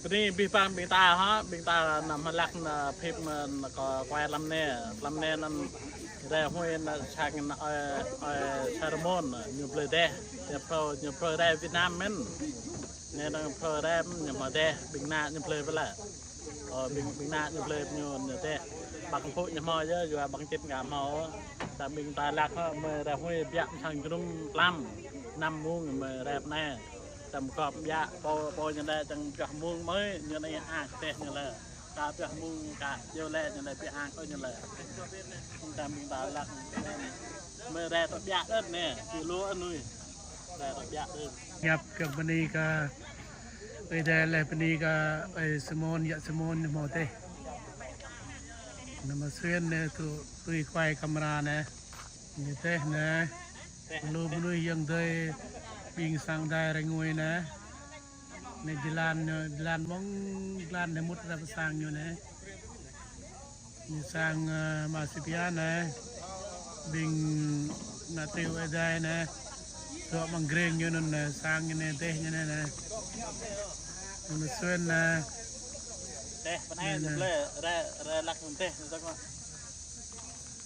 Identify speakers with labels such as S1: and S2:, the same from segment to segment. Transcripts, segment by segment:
S1: Bini bipang bita ha bita nama lak na phim có quay lâm nè nam ra huy na sang Salomon nhiều lời đe nhiều pro đe Việt Nam mình nè đang pro đe nhiều mà đe bình na nhiều lời vậy là bình na nhiều lời nhiều đe bằng phụ nhiều mò chứ rồi bằng chết cả mò tại bình ta lak mà ra huy biện sang trung lâm năm muông mà đẹp nè tầm cọp dạ po như đây chẳng cả muông mới như này tết như là cả cả muông cả nhiều lệ như này bị coi như là không ta mình bảo là mới ra tập dạ đất nè chỉ lúa nuôi ra tập dạ đất
S2: nhập cái bên đi cả bây giờ là bên đi cả Simon dạ Simon mò tê nằm xuyên nè tụi quay camera nè như thế nè lu nuôi dân đây bình sang đây rồi ngồi nè này lan bóng lan để mút ra sang như nè như sang Malaysia nè bình là tiêu ở đây nè tụi bằng green như nè sang như nè tê như nè nè nó xuyên nè
S1: tê bên này ra lạc tê sao con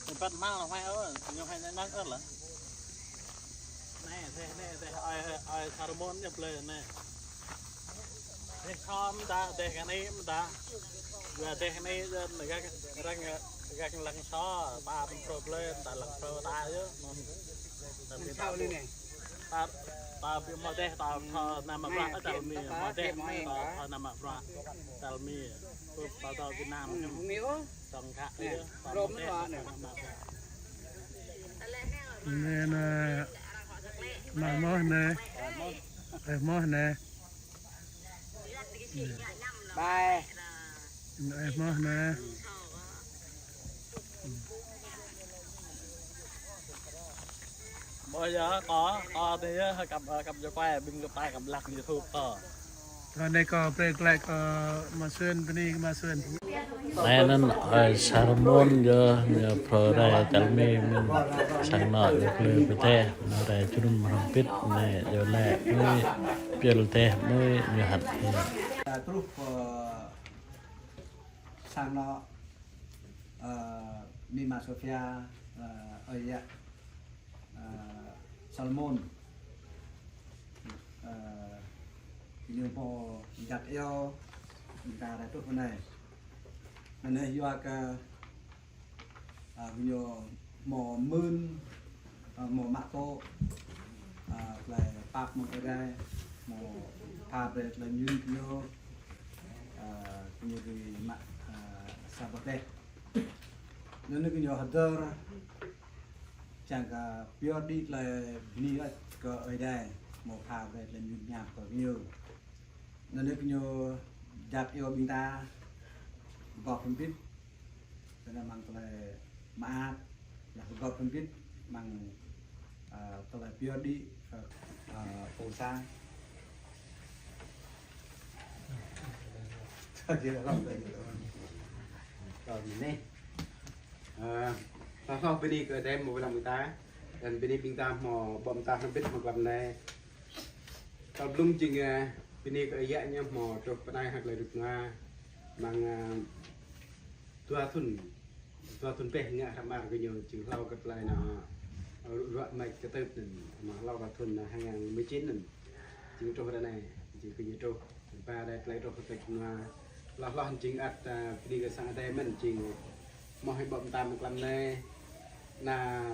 S1: mình bắt mang là phải ớt nhiều hay mang ớt là nè thế ai Salomon nhập lời nè thế khom ta thế cái này ta và thế cái này là cái lăng xó ba bên pro lên ta lăng pro ta chứ
S3: thao đi nè
S1: ta bị mò thế ta nằm ở bạc ta mi mò thế ta nằm ở bạc ta mi ta Việt Nam
S3: miếu
S1: tầng khác
S3: rôm nó nè
S2: nên mà mò nè mò nè
S3: bài
S2: mò nè
S1: bây giờ có thì cầm cho quay bình gặp tay cầm lạc YouTube
S2: còn đây có break lại có mà xuyên bên đi mà xuyên
S1: này nên Salomon giờ pro đây chấm mi mình sang nọ được lời với thế nó đây chun mà biết này giờ lẹ mới biết thế mới như hạt
S3: trúc sang nó Mima Sofia ở Salmon nhiều bộ giặt eo cả đại trúc này anh ấy do cái nhiều mỏ mơn mỏ mạ tô lại bạc một cái đây mỏ thà về là nhiều cái mạ sao vậy nên cái nhiều hạt dơ chẳng cả pure đi là ni ở đây một thà về là nhiều nhạc có nhiều nên cái nhiều giặt eo bình ta gọt phân biết là mang cái mã là gọt phân biết mang cái pure đi phổ sang kia là làm đấy rồi nè ta không bên đi cái đem một làm người ta dan bên đi bình ta mò bom ta không biết một làm này tao lung chừng bên đi cái dạng như mò chụp bên này hoặc là được nga mang tua thun pe ngạ tham ăn cái nhiều chữ lau cái lại nó loại mạch cái tớp mà lau cái thun là 2019 này chữ trâu cái này chữ cái nhiều trâu ba đây lấy trâu cái mà lo chính ắt đi cái sang đây mình chỉ mò hay bom tam một lần này là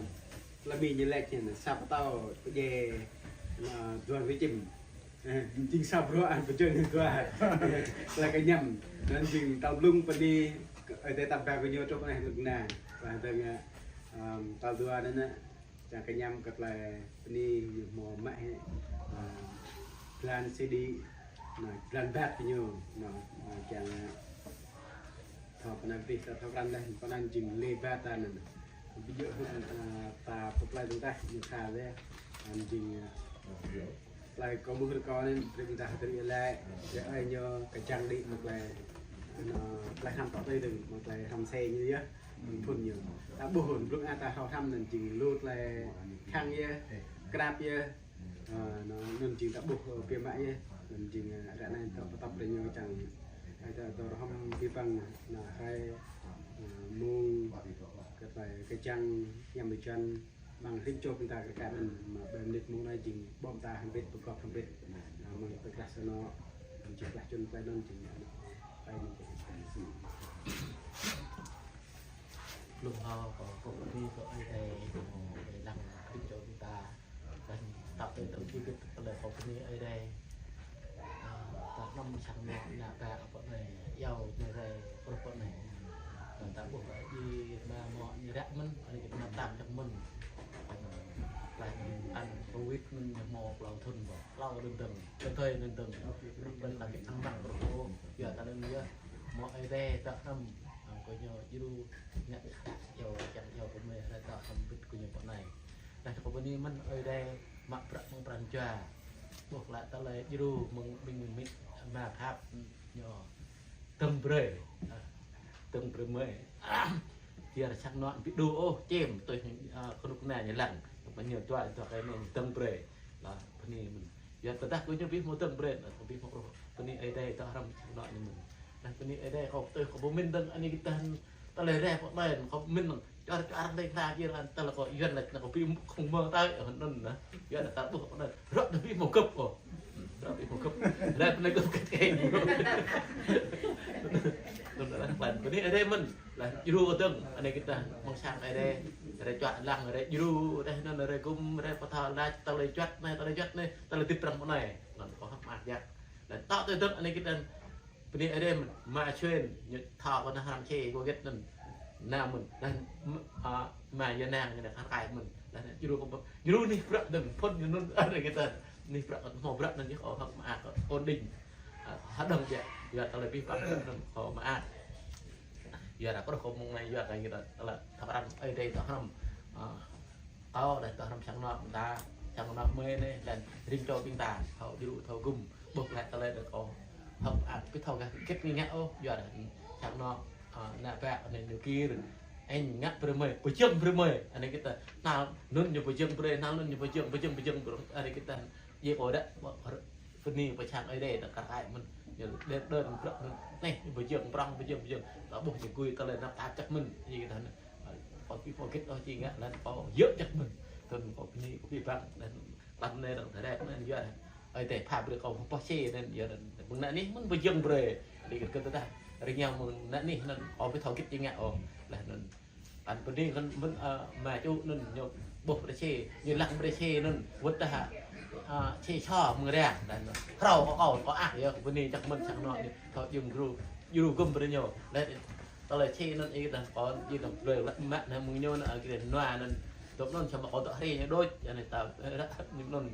S3: mình như lệ thì sắp tao về mà đoàn với chìm chính sắp rồi ăn phải chơi nữa là cái nhầm nên chừng tao lung và đi ở đây tập vào cái nhiều trong này được nè và từng tao đưa đến á chẳng cái nhầm cật là đi mò mẹ plan CD plan bát nhiều nó chẳng thọ cái này vì sao thọ đây con đang chừng lê bát ta này ví dụ ta phục lại chúng ta như khá đấy anh chừng lại có một cái con nên chúng ta tự lại để ai nhờ cái trang đi một là lại làm tao đây đừng một là làm xe như thế thuần nhiều ta buồn lúc ta họ thăm nên chỉ lút là khang như crab như nó nên chỉ ta buộc phía mãi như dan jing ada nai tak tetap dengan macam ada dorham bipang nah hai mung cái kejang yang berjalan mang rincau kita kerana berdek mung nai jing bom ta hampir berkop hampir mang terkelas no jing kelas jun penon jing ai ni
S4: lúc họ có đi có ai để làm kinh cho chúng ta dan tạo tới tự chi cái lời của cái này ở đây các năm sáng nọ là cả bọn này giàu như này bọn này ta buộc phải đi mà mọi như đã mình thì nó tạm trong mình lại ăn covid mình một lâu thun bỏ lâu đừng từng thời đừng từng bên là cái ăn mặn của cô giờ ta nên nhớ mọi đây các năm có nhiều yêu nhận nhiều chẳng nhiều của mình là tạo thành vịt của những bọn này là có bênนี้มันđây mặc bạc mang bàn trà buộc lại ta lấy yêu mình màครับnhỏ tâm bể mới giờ là chắc nọn bị đu ô chém tôi con lúc này như lặng mà nhiều cho cái này tâm bể là bênนี้mình giờ ta đã có những biết một tâm bể là biết một bênนี้đây ta làm nọn như mình là bênนี้đâyเขาtôiเขาบอกmình anh ấy ta lấy ra bọn nàyเขาmình cho ăn đây ta kia là ta là có yên là có phim không mơ tay ởนั่นนะgiờ là ta buộc nó rất là biết một cấp rồi rất biết một cấp đây bên này có cái bạn bênนี้đây mình làยูtừng anh ấy kita mong sang đây chọn lăng ở đâyยูđây nên ở đây cũng đây có thằng đây ta lấy chọn này ta lấy tiếp trong cái này nó có hấp mát vậy là tạo tới từng anh ấy kita bênนี้đây mình mà chuyên thọ con làm chi có biết nên nam mình nên mà giờ nàng như là khá cài mình làยูนี่ประดังพ่นยูนู่นอะไรkitaนี่ประหมอประนั่นที่เขาทำมาคนดิ่งฮัดดังแย่ยาอะไรพี่ปักเขามาอ่านยาเราก็คงมองในยาอะไรkita là thằng ăn ở đây tao làm tao đây tao làm sáng nọ ta sáng nọ mê này là riêng cho chúng ta họ đi thầu gum buộc lại tao lên được có học ăn cái thầu cái kết như nhau giờ là sáng nọ nè vẽ này điều kia rồi anh ngắt bữa mười anh ấy kita nào luôn nhiều bữa nào luôn nhiều bữa anh ấy kita về rồi đấy phần này phải chạm ở đây là cả hai mình đơn này bữa đó buộc chỉ cùi ta lên nó ta chắc mình gì cái thằng có cái phô kết đó chi ngã lên có dớt chắc mình từng có cái có cái vàng nên làm nên là thế đẹp nên giờ ở đây phá được còn không xe nên giờ mình nãy ní mình bữa đi cái ta rồi nhau mình nãy ní nên có cái thầu kết chi ngã là nên anh bên đây mình mà chú nên nhiều buộc để xe như lăng để xe nên vứt ta xe cho mưa đen rau có ác vậy bên đây chắc mình chẳng nói họ dùngยูกุมเป็นยังไงตอนแรกเช่นนั่นเองแต่ก่อนยืนเรือละแม่นะมึงโยนอะไรกันนัวนั่นตบนั่นชาวบ้านต่อให้ยังด้วยอย่างนี้แต่ละนี่นั่น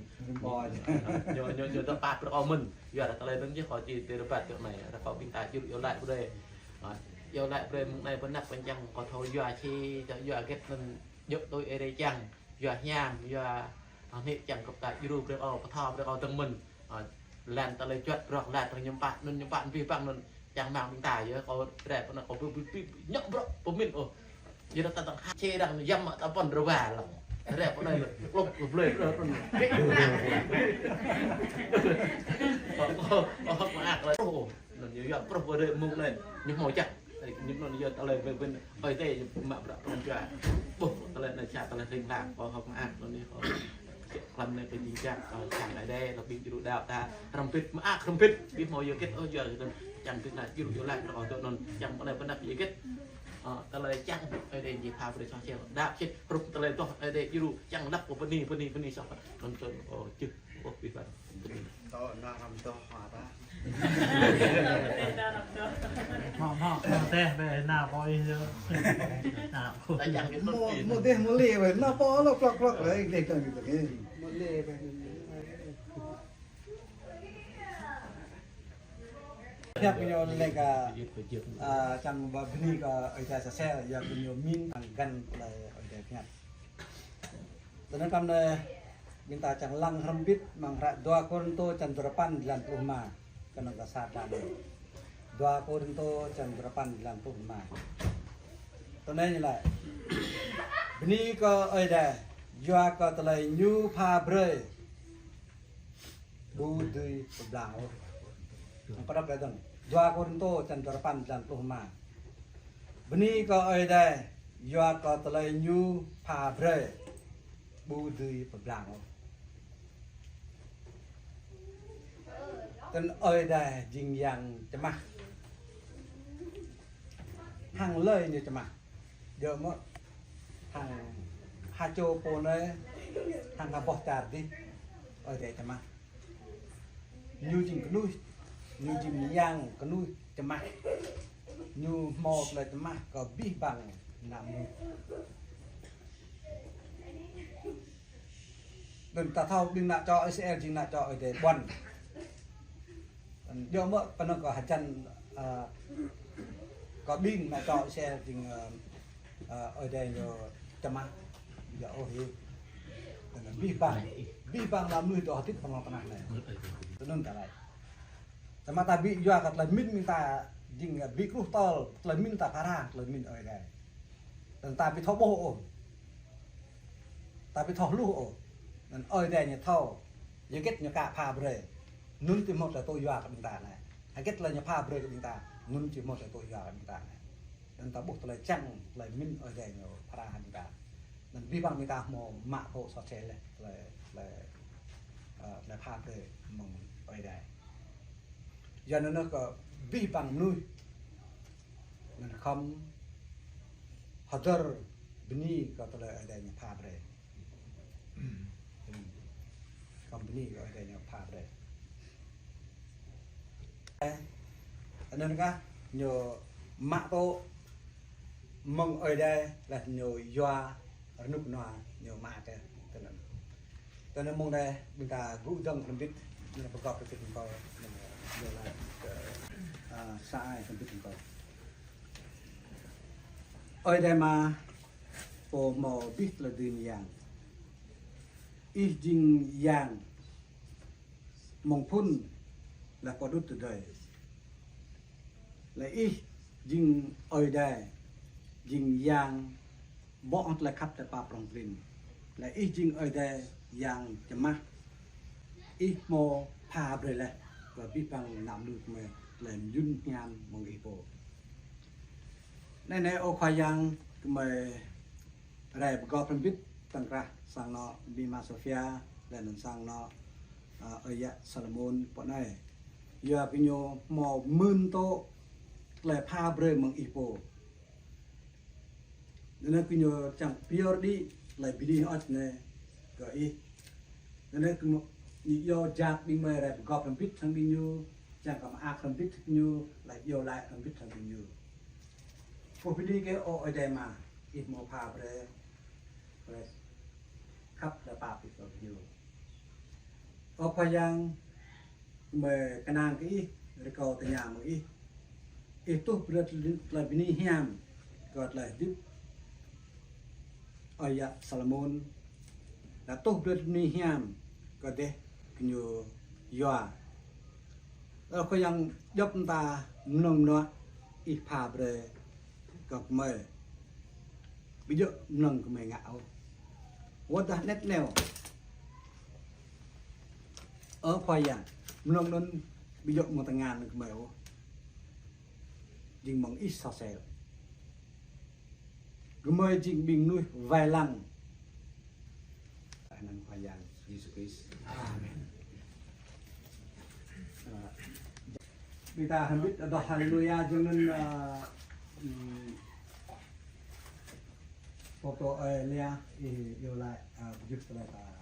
S4: โยนต่อปากประกอบมันอยู่อะไรตอนแรกนั่นยี่ห้อจีเตอร์ปัดตัวไหนแล้วเขาบินตายยุโยนไหลไปเลยโยนไหลไปมึงในบนนักเป็นยังก็โทรยูอาชีจะยูอาเก็ตมันยกตัวเอเดจังยูอาย่างยูอาอันนี้จังกับตายยูรูเปรี้ยวกระทอเปรี้ยวตั้งมันแลนตะเลยจวดรอกแลนตะยมปะนั่นยมปะพี่ปังนั่นchẳng mang mình tài chứ có đẹp nó có bị nhấp bro của mình giờ nó ta tặng chê đằng dâm mà ta vẫn rồi bà là đẹp ở đây lục lên rồi mà ác là nó như vậy pro vừa đây mông lên nhưng mồi chặt nhưng nó giờ ta lên về bên ở đây mà bro không cho bố ta lên là chả ta lên hình lạc có học ác nó đi có làm này cái gì chẳng chẳng lại đây là bị chịu đào ta làm pít mà ác không pít biết mồi giờ kết giờ chẳng cái này chịu lại rồi tụi nó chẳng có này vẫn đặt gì kết ta lời chẳng ở đây gì phá về cho chơi đạp chết rụt ta lời to ở đây chịu chẳng đắp của bên này sao còn cho chứ bị vậy
S3: to nó làm to hòa ta
S2: họ thế về nào coi nào
S5: một đêm một lì vậy nó bỏ nó quắc đấy để cần cái một lì vậy Tiap punya lega cang babni ka ida sase ya punya min anggan lai ida piat. Dan kam ne minta cang lang rembit mangrak 2 Korinto cang 8:95 kana kasatan. 2 Korinto cang 8:95. Tone ni lai. Bni ka ida jua ka tlai new pa bre. Budi Belau. Pada kadang 2 Korinto chapter 8 dan 25. Beni ko oi Yua ko telai nyu pa bre Budi Belau. Tên ơi đây dinh yang chấm mặt hàng lời như chấm mặt giờ mà hàng hai châu po này hàng cả bọc tạt đi ở đây chấm mặt như dinh cái nuôi như dinh yang cái nuôi chấm mặt như một là chấm mặt có bi bằng nằm đừng ta thâu đừng nạ cho ICL đừng nạ cho ở đây bẩn do mà nó có hạt chân có pin mà cho xe thì ở đây rồi chăm ăn giờ ôi bi bằng làm nuôi cho thích bằng con này cho nên cả này chăm ta bị do các lần min ta dinh bị cút to lần min ta phá lần min ở đây lần ta bị tháo bộ ta bị tháo lũ lần ở đây nhà thâu giờ kết nhà cả phá bể nun chỉ một là tôi dọa các bình ta này, hay kết là nhà pha bơi các bình ta, nun chỉ một là tôi dọa các bình ta này, dan ta buộc lại chăng lại min ở đây nhiều pha các bình ta, dan vi bằng bình ta mò mạ hộ sọt chén là pha bơi mong ở đây, giờ nó có vi bằng nuôi, nên không họ đỡ bini có tôi ở đây nhà pha bơi, không bini ở đây nhà pha bơi. Nên cả nhiều mạ tô mong ở đây là nhiều doa núp nòa nhiều mạ cái cho nên mong đây mình ta gũ dân không biết nên làประกอบcái tình coi nhiều là sai không biết tình coi ở đây mà bộ màu biết là đơn giản ít dinh giản mong phun là có đốt từ đời là ít dinh ở đây dinh giang bỏ lại khắp tại ba prong prin là ít dinh ở đây giang chấm mắt ít mò pha bơi lại và biết bằng nằm được mà làm dun nhàn mong ý bộ này ô khoai giang mà rải có phần biết tăng ra sang nó Bima Sofia là nó sang nó ở dạ Salomon bọn này giờ bây giờ mò mươn tô lại pha bơi mong ý bộ nên bây giờ chẳng pure đi lại bị đi hết này cái ý nên cứ do giặc đi mà lại gặp phần biết thằng đi như chẳng có ác phần biết như lại vô lại phần biết thằng đi như phụ đi cái ở đây mà ít mò pha bơi khắp là ba bị rồi nhiều ở khoai giang mà cái nàng cái rồi cầu từ nhà mà ít tốt rất là bên này hiểm gọi là giúp ở nhà Salomon là tốt rất bên này hiểm gọi thế nhiều dọa ở khoai giang giúp ta nông nó ít phá bề gặp mày bây giờ nông của mày ngạo what the net nào ở khoai giang nông nó bây giờ một thằng ngàn được mày dinh mong ít sao sẻ cứ mời dinh bình nuôi vài lần năng khoai giang Jesus Christ Amen bây ta không biết đọc Hallelujah cho nên photo Elia yêu lại giúp lại ta